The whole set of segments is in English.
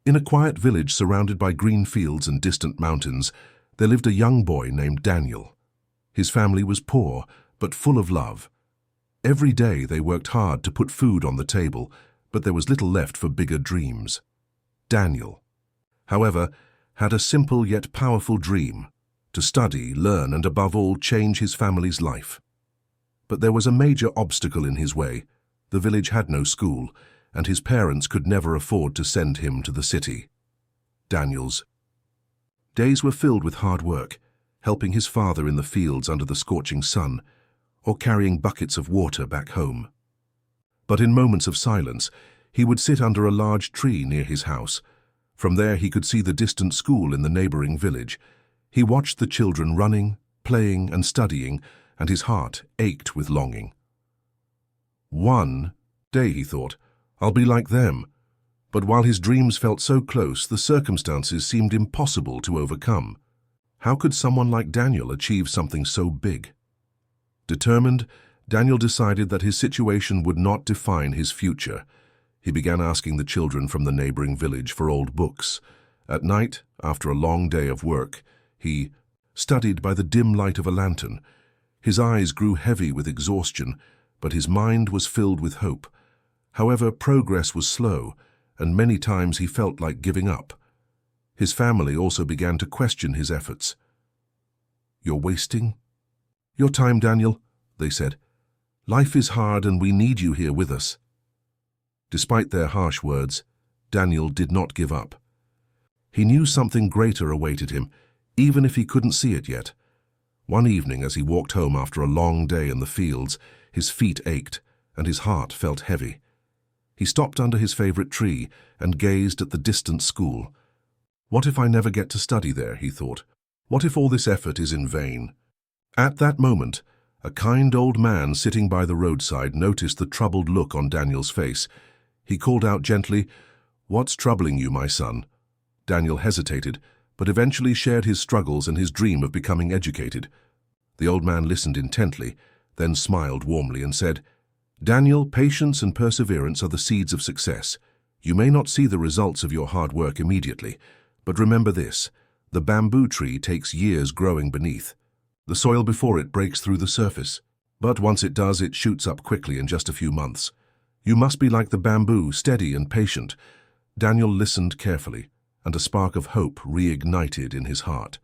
In a quiet village surrounded by green fields and distant mountains, there lived a young boy named Daniel. His family was poor, but full of love. Every day they worked hard to put food on the table, but there was little left for bigger dreams. Daniel, however, had a simple yet powerful dream: to study, learn, and above all, change his family's life. But there was a major obstacle in his way. The village had no school, and his parents could never afford to send him to the city. Daniel's days were filled with hard work, helping his father in the fields under the scorching sun, or carrying buckets of water back home. But in moments of silence, he would sit under a large tree near his house. From there he could see the distant school in the neighboring village. He watched the children running, playing, and studying, and his heart ached with longing. One day, he thought, I'll be like them. But while his dreams felt so close, the circumstances seemed impossible to overcome. How could someone like Daniel achieve something so big? Determined, Daniel decided that his situation would not define his future. He began asking the children from the neighboring village for old books. At night, after a long day of work, he studied by the dim light of a lantern. His eyes grew heavy with exhaustion, but his mind was filled with hope. However, progress was slow, and many times he felt like giving up. His family also began to question his efforts. "You're wasting your time, Daniel," they said. "Life is hard and we need you here with us." Despite their harsh words, Daniel did not give up. He knew something greater awaited him, even if he couldn't see it yet. One evening, as he walked home after a long day in the fields, his feet ached and his heart felt heavy. He stopped under his favorite tree and gazed at the distant school. "What if I never get to study there?" he thought. "What if all this effort is in vain?" At that moment, a kind old man sitting by the roadside noticed the troubled look on Daniel's face. He called out gently, "What's troubling you, my son?" Daniel hesitated, but eventually shared his struggles and his dream of becoming educated. The old man listened intently, then smiled warmly and said, "Daniel, patience and perseverance are the seeds of success. You may not see the results of your hard work immediately, but remember this: the bamboo tree takes years growing beneath. The soil before it breaks through the surface, but once it does, it shoots up quickly in just a few months. You must be like the bamboo, steady and patient." Daniel listened carefully, and a spark of hope reignited in his heart.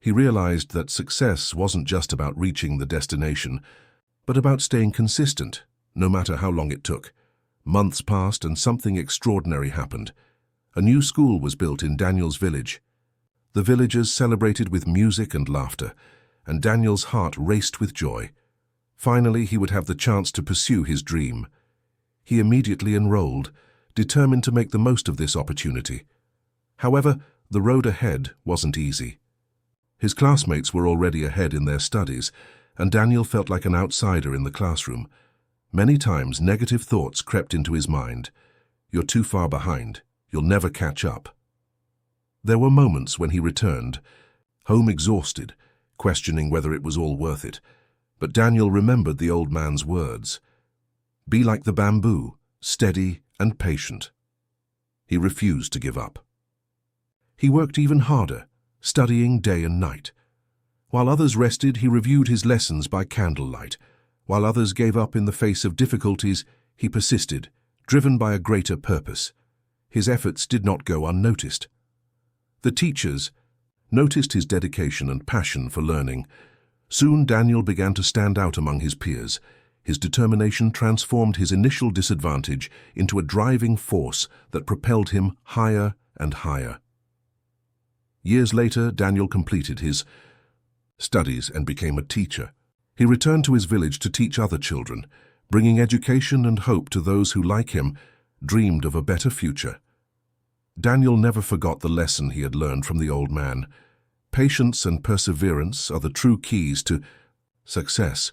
He realized that success wasn't just about reaching the destination, but about staying consistent, no matter how long it took. Months passed and something extraordinary happened. A new school was built in Daniel's village. The villagers celebrated with music and laughter, and Daniel's heart raced with joy. Finally, he would have the chance to pursue his dream. He immediately enrolled, determined to make the most of this opportunity. However, the road ahead wasn't easy. His classmates were already ahead in their studies, and Daniel felt like an outsider in the classroom. Many times, negative thoughts crept into his mind. "You're too far behind. You'll never catch up." There were moments when he returned, home exhausted, questioning whether it was all worth it. But Daniel remembered the old man's words. Be like the bamboo, steady and patient. He refused to give up. He worked even harder, studying day and night. While others rested, he reviewed his lessons by candlelight. While others gave up in the face of difficulties, he persisted, driven by a greater purpose. His efforts did not go unnoticed. The teachers noticed his dedication and passion for learning. Soon Daniel began to stand out among his peers. His determination transformed his initial disadvantage into a driving force that propelled him higher and higher. Years later, Daniel completed his studies and became a teacher. He returned to his village to teach other children, bringing education and hope to those who, like him, dreamed of a better future. Daniel never forgot the lesson he had learned from the old man. Patience and perseverance are the true keys to success.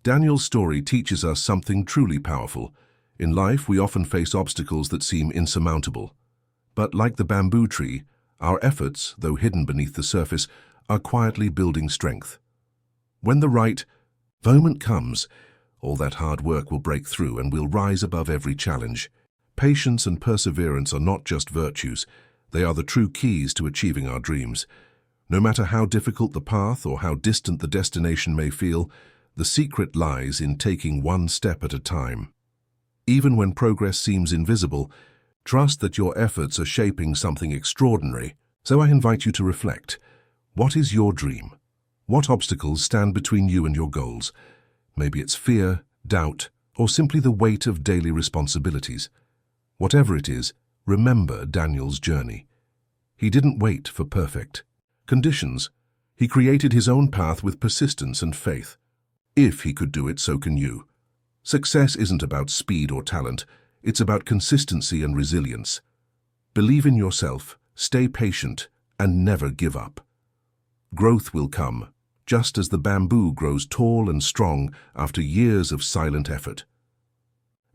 Daniel's story teaches us something truly powerful. In life, we often face obstacles that seem insurmountable. But like the bamboo tree, our efforts, though hidden beneath the surface, are quietly building strength. When the right moment comes, all that hard work will break through and we'll rise above every challenge. Patience and perseverance are not just virtues, they are the true keys to achieving our dreams. No matter how difficult the path or how distant the destination may feel, the secret lies in taking one step at a time. Even when progress seems invisible, trust that your efforts are shaping something extraordinary. So I invite you to reflect. What is your dream? What obstacles stand between you and your goals? Maybe it's fear, doubt, or simply the weight of daily responsibilities. Whatever it is, remember Daniel's journey. He didn't wait for perfect conditions. He created his own path with persistence and faith. If he could do it, so can you. Success isn't about speed or talent, it's about consistency and resilience. Believe in yourself, stay patient, and never give up. Growth will come, just as the bamboo grows tall and strong after years of silent effort.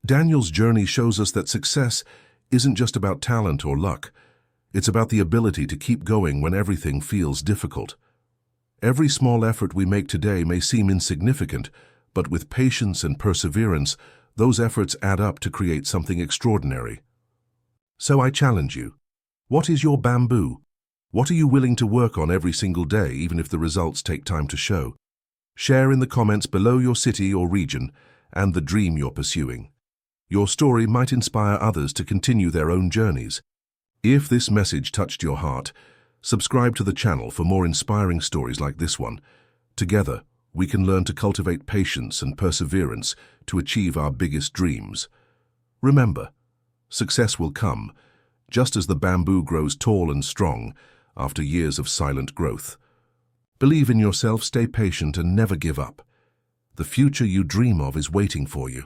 Daniel's journey shows us that success isn't just about talent or luck. It's about the ability to keep going when everything feels difficult. Every small effort we make today may seem insignificant, but with patience and perseverance, those efforts add up to create something extraordinary. So I challenge you. What is your bamboo? What are you willing to work on every single day, even if the results take time to show? Share in the comments below your city or region and the dream you're pursuing. Your story might inspire others to continue their own journeys. If this message touched your heart, subscribe to the channel for more inspiring stories like this one. Together, we can learn to cultivate patience and perseverance to achieve our biggest dreams. Remember, success will come, just as the bamboo grows tall and strong after years of silent growth. Believe in yourself, stay patient, and never give up. The future you dream of is waiting for you.